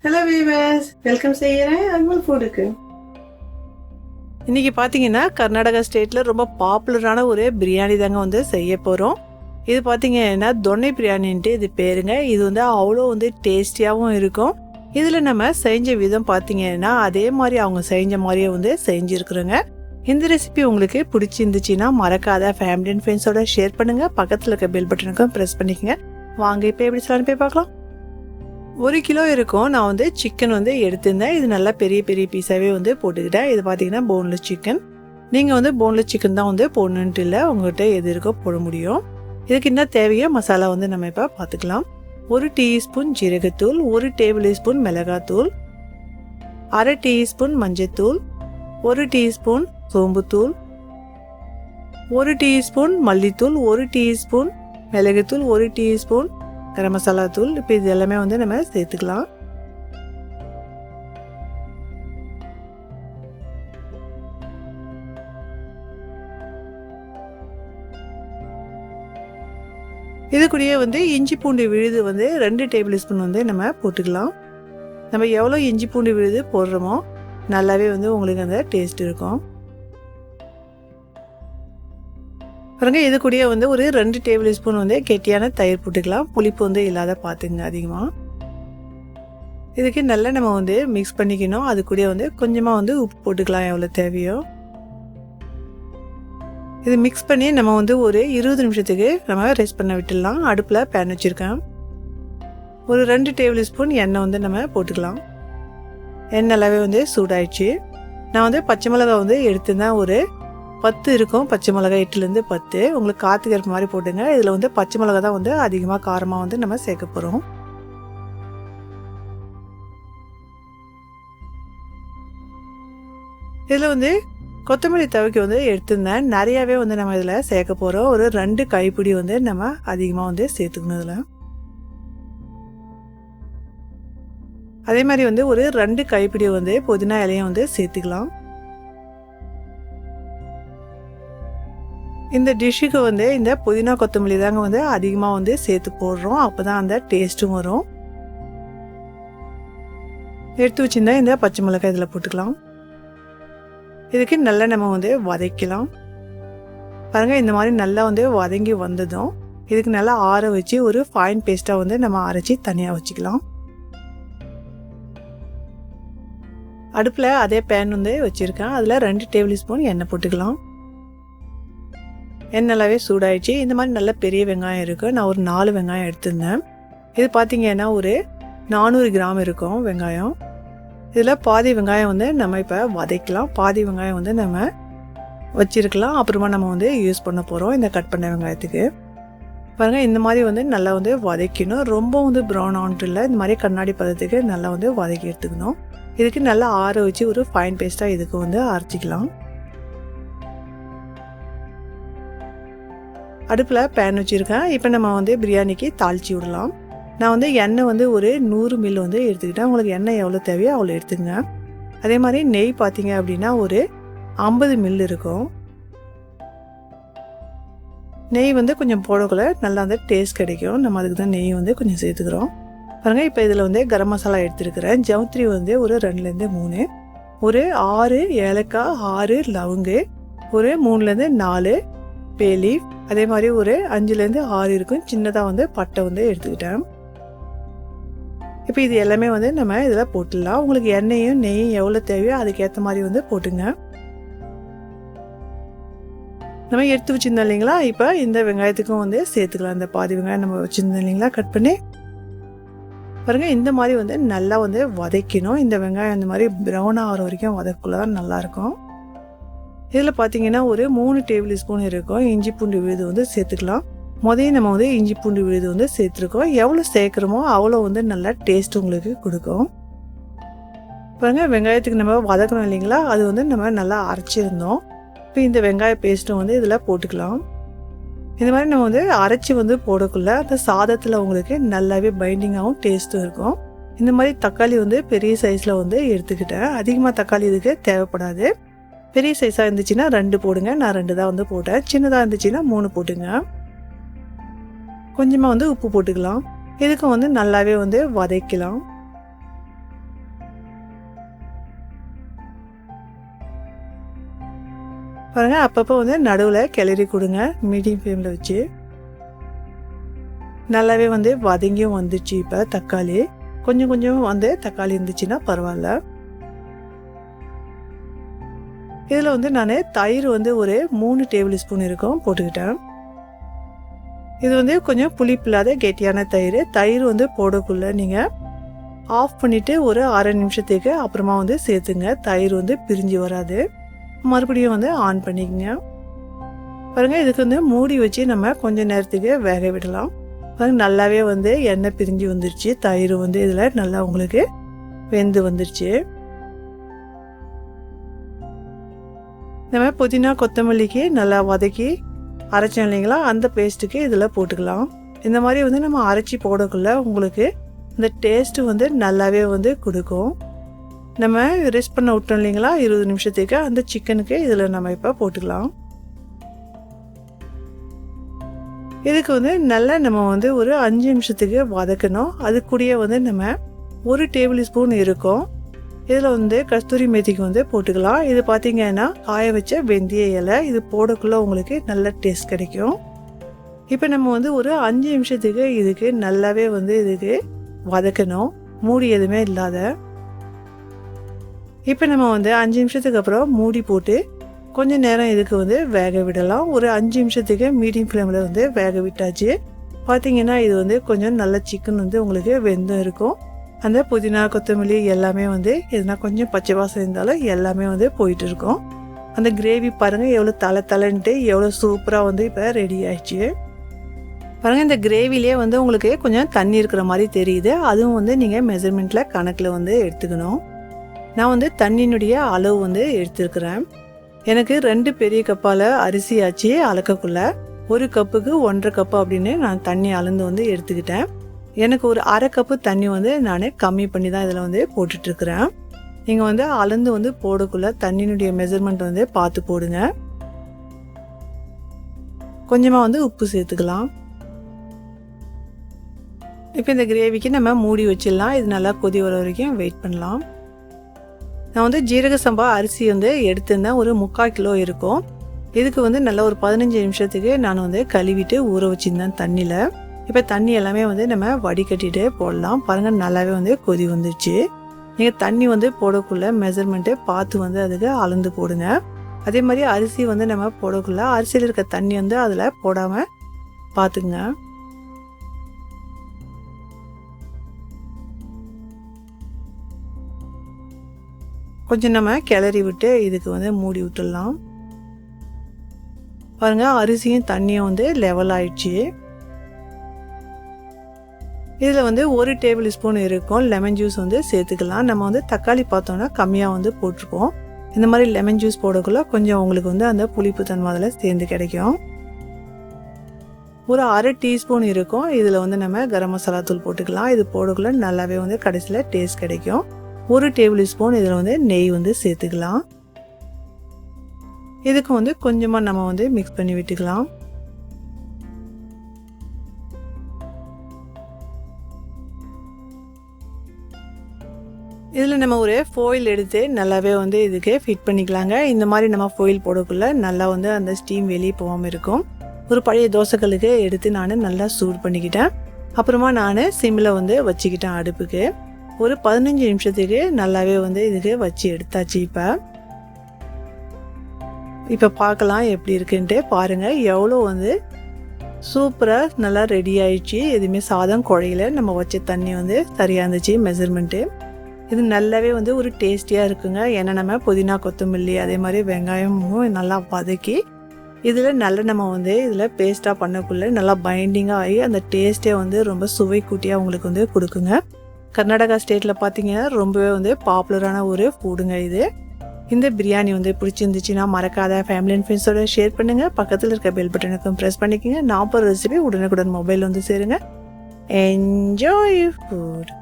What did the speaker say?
Hello viewers, welcome செய்கிறேன் அக்மல் ஃபுட்டுக்கு. இன்றைக்கி பார்த்தீங்கன்னா கர்நாடகா ஸ்டேட்டில் ரொம்ப பாப்புலரான ஒரு பிரியாணி தாங்க வந்து செய்ய போகிறோம். இது பார்த்தீங்கன்னா தொன்னை பிரியாணின்ட்டு இது பேருங்க. இது வந்து அவ்வளோ வந்து டேஸ்டியாகவும் இருக்கும். இதில் நம்ம செஞ்ச விதம் பார்த்தீங்கன்னா அதே மாதிரி அவங்க செஞ்ச மாதிரியே வந்து செஞ்சுருக்குறோங்க. இந்த ரெசிபி உங்களுக்கு பிடிச்சிருந்துச்சின்னா மறக்காத ஃபேமிலி அண்ட் ஃப்ரெண்ட்ஸோட ஷேர் பண்ணுங்கள். பக்கத்தில் இருக்க பெல் பட்டனுக்கும் ப்ரெஸ் பண்ணிக்கோங்க. வாங்க இப்போ எப்படி சொல்லணும் போய் பார்க்கலாம். 1 கிலோ இருக்கும். நான் வந்து சிக்கன் வந்து எடுத்திருந்தேன். இது நல்லா பெரிய பெரிய பீஸாகவே வந்து போட்டுக்கிட்டேன். இது பார்த்தீங்கன்னா போன்லெஸ் சிக்கன். நீங்கள் வந்து போன்லெஸ் சிக்கன் தான் வந்து போடணுன்ட்டு இல்லை, உங்கள்கிட்ட எது இருக்கோ போட முடியும். இதுக்கு என்ன தேவையோ மசாலா வந்து நம்ம இப்போ பார்த்துக்கலாம். 1 டீஸ்பூன் ஜீரகத்தூள், 1 டேபிள் ஸ்பூன் மிளகாத்தூள், 1/2 டீஸ்பூன் மஞ்சத்தூள், 1 டீஸ்பூன் சோம்புத்தூள், 1 டீஸ்பூன் மல்லித்தூள், 1 டீஸ்பூன் மிளகுத்தூள், 1 டீஸ்பூன் கரம் மசாலா தூள். இப்போ இது எல்லாமே வந்து நம்ம சேர்த்துக்கலாம். இது கூடயே வந்து இஞ்சி பூண்டு விழுது வந்து 2 டேபிள் ஸ்பூன் வந்து நம்ம போட்டுக்கலாம். நம்ம எவ்வளோ இஞ்சி பூண்டு விழுது போடுறோமோ நல்லாவே வந்து உங்களுக்கு அந்த டேஸ்ட் இருக்கும். பாருங்க, இது கூடயே வந்து ஒரு 2 டேபிள் ஸ்பூன் வந்து கெட்டியான தயிர் போட்டுக்கலாம். புளிப்பு வந்து இல்லாத பார்த்துங்க அதிகமாக. இதுக்கு நல்லா நம்ம வந்து மிக்ஸ் பண்ணிக்கணும். அது கூட வந்து கொஞ்சமாக வந்து உப்பு போட்டுக்கலாம் எவ்வளோ தேவையோ. இது மிக்ஸ் பண்ணி நம்ம வந்து ஒரு 20 நிமிஷத்துக்கு நம்ம ரெஸ்ட் பண்ண விட்டுடலாம். அடுப்பில் பேன் வச்சுருக்கேன். ஒரு 2 டேபிள் ஸ்பூன் எண்ணெய் வந்து நம்ம போட்டுக்கலாம். எண்ணெய் நல்லாவே வந்து சூடாயிடுச்சு. நான் வந்து பச்சை மிளகாய் வந்து எடுத்துதான் ஒரு 10 இருக்கும். பச்சை மிளகாய் 8லேருந்து 10 உங்களுக்கு காத்துக்கிற மாதிரி போட்டுங்க. இதில் வந்து பச்சை மிளகாய் தான் வந்து அதிகமாக காரமாக வந்து நம்ம சேர்க்க போகிறோம். இதில் வந்து கொத்தமல்லி தவைக்கு வந்து எடுத்துருந்தேன். நிறையாவே வந்து நம்ம இதில் சேர்க்க போகிறோம். ஒரு 2 கைப்பிடி வந்து நம்ம அதிகமாக வந்து சேர்த்துக்கணும். இதில் அதே மாதிரி வந்து ஒரு 2 கைப்பிடி வந்து புதினா இலையும் வந்து சேர்த்துக்கலாம். இந்த டிஷ்ஷுக்கு வந்து இந்த புதினா கொத்தமல்லி தாங்க வந்து அதிகமாக வந்து சேர்த்து போடுறோம். அப்போ தான் அந்த டேஸ்ட்டும் வரும். எடுத்து வச்சுருந்தா இந்த பச்சை மிளகாய் இதில் போட்டுக்கலாம். இதுக்கு நல்லா நம்ம வந்து வதக்கலாம். பாருங்கள், இந்த மாதிரி நல்லா வந்து வதங்கி வந்ததும் இதுக்கு நல்லா ஆற வச்சு ஒரு ஃபைன் பேஸ்ட்டாக வந்து நம்ம அரைச்சி தனியாக வச்சுக்கலாம். அடுப்பில் அதே பேன் வந்து வச்சுருக்கேன். அதில் 2 டேபிள் ஸ்பூன் எண்ணெய் போட்டுக்கலாம். எண்ணெய் நல்லாவே சூடாயிடுச்சு. இந்த மாதிரி நல்ல பெரிய வெங்காயம் இருக்குது. நான் ஒரு 4 வெங்காயம் எடுத்திருந்தேன். இது பார்த்திங்கன்னா ஒரு 400 கிராம் இருக்கும் வெங்காயம். இதில் பாதி வெங்காயம் வந்து நம்ம இப்போ வதக்கலாம். பாதி வெங்காயம் வந்து நம்ம வச்சுருக்கலாம். அப்புறமா நம்ம வந்து யூஸ் பண்ண போகிறோம் இந்த கட் பண்ண வெங்காயத்துக்கு. பாருங்கள், இந்த மாதிரி வந்து நல்லா வந்து வதக்கணும். ரொம்ப வந்து ப்ரௌன் ஆன்ட்டு இல்லை, இந்த மாதிரி கண்ணாடி பதத்துக்கு நல்லா வந்து வதக்கி எடுத்துக்கணும். இதுக்கு நல்லா ஆற வச்சு ஒரு ஃபைன் பேஸ்ட்டாக இதுக்கு வந்து அரைச்சிக்கலாம். அடுப்பில் பேன் வச்சுருக்கேன். இப்போ நம்ம வந்து பிரியாணிக்கு தாளித்து விடலாம். நான் வந்து எண்ணெய் வந்து ஒரு 100 மில் வந்து எடுத்துக்கிட்டேன். உங்களுக்கு எண்ணெய் எவ்வளோ தேவையோ அவ்வளோ எடுத்துங்க. அதே மாதிரி நெய் பார்த்தீங்க அப்படின்னா ஒரு 50 மில் இருக்கும். நெய் வந்து கொஞ்சம் போடக்குள்ள நல்லா அந்த டேஸ்ட் கிடைக்கும். நம்ம அதுக்கு தான் நெய் வந்து கொஞ்சம் சேர்த்துக்கிறோம். பாருங்கள், இப்போ இதில் வந்து கரம் மசாலா எடுத்துருக்கிறேன். ஜவுத்ரி வந்து ஒரு 2லேருந்து 3, ஒரு 6 ஏலக்காய், 6 லவங்கு, ஒரு 3லேருந்து 4 பேலீஃப், அதே மாதிரி ஒரு 5லேருந்து 6 இருக்கும் சின்னதாக வந்து பட்டை வந்து எடுத்துக்கிட்டேன். இப்போ இது எல்லாமே வந்து நம்ம இதில் போட்டுடலாம். உங்களுக்கு எண்ணெயும் நெய்யும் எவ்வளோ தேவையோ அதுக்கேற்ற மாதிரி வந்து போட்டுங்க. நம்ம எடுத்து வச்சுருந்தோம் இல்லைங்களா, இப்போ இந்த வெங்காயத்துக்கும் வந்து சேர்த்துக்கலாம். இந்த பாதி வெங்காயம் நம்ம வச்சுருந்தோம் இல்லைங்களா கட் பண்ணி. பாருங்கள், இந்த மாதிரி வந்து நல்லா வந்து வதக்கணும். இந்த வெங்காயம் இந்த மாதிரி ப்ரௌனாக ஆகிற வரைக்கும் வதக்குள்ள தான் நல்லாயிருக்கும். இதில் பார்த்தீங்கன்னா ஒரு 3 டேபிள் ஸ்பூன் இருக்கும் இஞ்சி பூண்டு விழுது வந்து சேர்த்துக்கலாம். முதல்ல நம்ம வந்து இஞ்சி பூண்டு விழுது வந்து சேர்த்துருக்கோம். எவ்வளோ சேர்க்குறோமோ அவ்வளோ வந்து நல்லா டேஸ்ட் உங்களுக்கு கொடுக்கும். பாருங்கள், வெங்காயத்துக்கு நம்ம வதக்கணும் இல்லைங்களா, அது வந்து நம்ம நல்லா அரைச்சிருந்தோம். இப்போ இந்த வெங்காய பேஸ்ட்டும் வந்து இதில் போட்டுக்கலாம். இந்த மாதிரி நம்ம வந்து அரைச்சி வந்து போடக்குள்ள அந்த சாதத்தில் உங்களுக்கு நல்லாவே பைண்டிங்காகவும் டேஸ்ட்டும் இருக்கும். இந்த மாதிரி தக்காளி வந்து பெரிய சைஸில் வந்து எடுத்துக்கிட்டேன். அதிகமாக தக்காளி இதுக்கு தேவைப்படாது. பெரிய சைஸாக இருந்துச்சுன்னா 2 போடுங்க. நான் 2 தான் வந்து போட்டேன். சின்னதாக இருந்துச்சுன்னா 3 போட்டுங்க. கொஞ்சமாக வந்து உப்பு போட்டுக்கலாம். இதுக்கு வந்து நல்லாவே வந்து வதக்கலாம். பாருங்கள் அப்பப்போ வந்து நடுவில் கிளறி கொடுங்க மீடியம் ஃப்ளேமில் வச்சு. நல்லாவே வந்து வதங்கியும் வந்துச்சு. இப்போ தக்காளி கொஞ்சம் கொஞ்சம் வந்து தக்காளி இருந்துச்சுன்னா பரவாயில்ல. இதில் வந்து நான் தயிர் வந்து ஒரு 3 டேபிள் ஸ்பூன் இருக்கும் போட்டுக்கிட்டேன். இது வந்து கொஞ்சம் புளிப்பு இல்லாத கெட்டியான தயிர். தயிர் வந்து போடக்குள்ள நீங்கள் ஆஃப் பண்ணிவிட்டு ஒரு அரை நிமிஷத்துக்கு அப்புறமா வந்து சேர்த்துங்க. தயிர் வந்து பிரிஞ்சு வராது. மறுபடியும் வந்து ஆன் பண்ணிக்கங்க. பாருங்கள் இதுக்கு வந்து மூடி வச்சு நம்ம கொஞ்சம் நேரத்துக்கு வேக விடலாம். பாருங்கள் நல்லாவே வந்து எண்ணெய் பிரிஞ்சு வந்துருச்சு. தயிர் வந்து இதில் நல்லா உங்களுக்கு வெந்து வந்துருச்சு. நம்ம புதினா கொத்தமல்லிக்கு நல்லா வதக்கி அரைச்சோம் இல்லைங்களா, அந்த பேஸ்ட்டுக்கு இதில் போட்டுக்கலாம். இந்த மாதிரி வந்து நம்ம அரைச்சி போடக்குள்ள உங்களுக்கு இந்த டேஸ்ட்டு வந்து நல்லாவே வந்து கொடுக்கும். நம்ம ரெஸ்ட் பண்ண விட்டோம் இல்லைங்களா 20 நிமிஷத்துக்கு, அந்த சிக்கனுக்கு இதில் நம்ம இப்போ போட்டுக்கலாம். இதுக்கு வந்து நல்லா நம்ம வந்து ஒரு 5 நிமிஷத்துக்கு வதக்கணும். அது கூடயே வந்து நம்ம 1 டேபிள் ஸ்பூன் இருக்கும். இதில் வந்து கஸ்தூரி மேத்திக்கு வந்து போட்டுக்கலாம். இது பார்த்திங்கன்னா காய வச்ச வெந்தய இலை. இது போடக்குள்ள உங்களுக்கு நல்ல டேஸ்ட் கிடைக்கும். இப்போ நம்ம வந்து ஒரு 5 நிமிஷத்துக்கு இதுக்கு நல்லாவே வந்து இதுக்கு வதக்கணும், மூடி எதுவுமே இல்லாத. இப்போ நம்ம வந்து 5 நிமிஷத்துக்கு அப்புறம் மூடி போட்டு கொஞ்சம் நேரம் இதுக்கு வந்து வேக விடலாம். ஒரு 5 நிமிஷத்துக்கு மீடியம் ஃப்ளேமில் வந்து வேக விட்டாச்சு. பார்த்திங்கன்னா இது வந்து கொஞ்சம் நல்ல சிக்கன் வந்து உங்களுக்கு வெந்தும் இருக்கும். அந்த புதினா கொத்தமல்லி எல்லாமே வந்து எதுனா கொஞ்சம் பச்சை வாசம் இருந்தாலும் எல்லாமே வந்து போயிட்டு இருக்கும். அந்த கிரேவி பாருங்கள் எவ்வளோ தலைன்ட்டு எவ்வளோ சூப்பராக வந்து இப்போ ரெடி ஆயிடுச்சு. பாருங்கள் இந்த கிரேவிலே வந்து உங்களுக்கு கொஞ்சம் தண்ணி இருக்கிற மாதிரி தெரியுது. அதுவும் வந்து நீங்கள் மெஷர்மெண்ட்டில் கணக்கில் வந்து எடுத்துக்கணும். நான் வந்து தண்ணியினுடைய அளவு வந்து எடுத்துருக்கிறேன். எனக்கு 2 பெரிய கப்பால் அரிசி ஆச்சு அளக்கக்குள்ள. 1 கப்புக்கு 1.5 கப்பு அப்படின்னு நான் தண்ணி அளந்து வந்து எடுத்துக்கிட்டேன். எனக்கு ஒரு அரை கப்பு தண்ணி வந்து நான் கம்மி பண்ணி தான் இதில் வந்து போட்டுட்ருக்குறேன். நீங்கள் வந்து அளந்து வந்து போடக்குள்ள தண்ணியினுடைய மெஷர்மெண்ட் வந்து பார்த்து போடுங்க. கொஞ்சமாக வந்து உப்பு சேர்த்துக்கலாம். இப்போ இந்த கிரேவிக்கு நம்ம மூடி வச்சிடலாம். இது நல்லா கொதி வர வரைக்கும் வெயிட் பண்ணலாம். நான் வந்து ஜீரக சம்பா அரிசி வந்து எடுத்திருந்தேன். ஒரு 3/4 கிலோ இருக்கும். இதுக்கு வந்து நல்லா ஒரு 15 நிமிஷத்துக்கு நான் வந்து கழுவிட்டு ஊற வச்சுருந்தேன் தண்ணியில். இப்போ தண்ணி எல்லாமே வந்து நம்ம வடிகட்டிட்டு போடலாம். பாருங்கள் நல்லாவே வந்து கொதி வந்துடுச்சு. நீங்கள் தண்ணி வந்து போடக்குள்ள மெஷர்மெண்ட்டு பார்த்து வந்து அதுக்கு அளந்து போடுங்க. அதே மாதிரி அரிசி வந்து நம்ம போடக்குள்ள அரிசியில் இருக்க தண்ணி வந்து அதில் போடாமல் பார்த்துங்க. கொஞ்சம் நம்ம கிளறி விட்டு இதுக்கு வந்து மூடி விட்டுடலாம். பாருங்கள் அரிசியும் தண்ணியும் வந்து லெவல் ஆயிடுச்சு. இதில் வந்து 1 டேபிள் ஸ்பூன் இருக்கும் லெமன் ஜூஸ் வந்து சேர்த்துக்கலாம். நம்ம வந்து தக்காளி பார்த்தோன்னா கம்மியாக வந்து போட்டிருக்கோம். இந்த மாதிரி லெமன் ஜூஸ் போடக்குள்ள கொஞ்சம் உங்களுக்கு வந்து அந்த புளிப்பு தன்மை அதில் சேர்ந்து கிடைக்கும். ஒரு அரை டீஸ்பூன் இருக்கும். இதில் வந்து நம்ம கரம் மசாலா தூள் போட்டுக்கலாம். இது போடக்குள்ள நல்லாவே வந்து கடைசியில் டேஸ்ட் கிடைக்கும். 1 டேபிள் ஸ்பூன் இதில் வந்து நெய் வந்து சேர்த்துக்கலாம். இதுக்கு வந்து கொஞ்சமாக நம்ம வந்து மிக்ஸ் பண்ணி விட்டுக்கலாம். இதில் நம்ம ஒரு ஃபாயில் எடுத்து நல்லாவே வந்து இதுக்கு ஃபிட் பண்ணிக்கலாங்க. இந்த மாதிரி நம்ம ஃபாயில் போடக்குள்ள நல்லா வந்து அந்த ஸ்டீம் வெளியே போகாமல் இருக்கும். ஒரு பழைய தோசைக்கல்லுக்கு எடுத்து நான் நல்லா சூடு பண்ணிக்கிட்டேன். அப்புறமா நான் சிம்மில் வந்து வச்சுக்கிட்டேன் அடுப்புக்கு. ஒரு 15 நிமிஷத்துக்கு நல்லாவே வந்து இதுக்கு வச்சு எடுத்தாச்சு. இப்போ பார்க்கலாம் எப்படி இருக்குன்ட்டு. பாருங்கள் எவ்வளோ வந்து சூப்பராக நல்லா ரெடி ஆயிடுச்சு. எதுவுமே சாதம் குழையில. நம்ம வச்ச தண்ணி வந்து சரியாக இருந்துச்சு மெஷர்மெண்ட்டு. இது நல்லாவே வந்து ஒரு டேஸ்டியாக இருக்குங்க. ஏன்னா நம்ம புதினா கொத்தமல்லி அதே மாதிரி வெங்காயமும் நல்லா வதக்கி இதில் நல்லா நம்ம வந்து இதில் பேஸ்ட்டாக பண்ணக்குள்ளே நல்லா பைண்டிங்காக ஆகி அந்த டேஸ்ட்டே வந்து ரொம்ப சுவை கூட்டியாக உங்களுக்கு வந்து கொடுக்குங்க. கர்நாடகா ஸ்டேட்டில் பார்த்தீங்கன்னா ரொம்பவே வந்து பாப்புலரான ஒரு ஃபுட்டுங்க இது. இந்த பிரியாணி வந்து பிடிச்சிருந்துச்சுன்னா மறக்காத ஃபேமிலி அண்ட் ஃப்ரெண்ட்ஸோட ஷேர் பண்ணுங்கள். பக்கத்தில் இருக்க பெல் பட்டனுக்கும் ப்ரெஸ் பண்ணிக்கோங்க. நான் போகிற ரெசிபி உடனுக்குடன் மொபைல் வந்து சேருங்க. Enjoy food.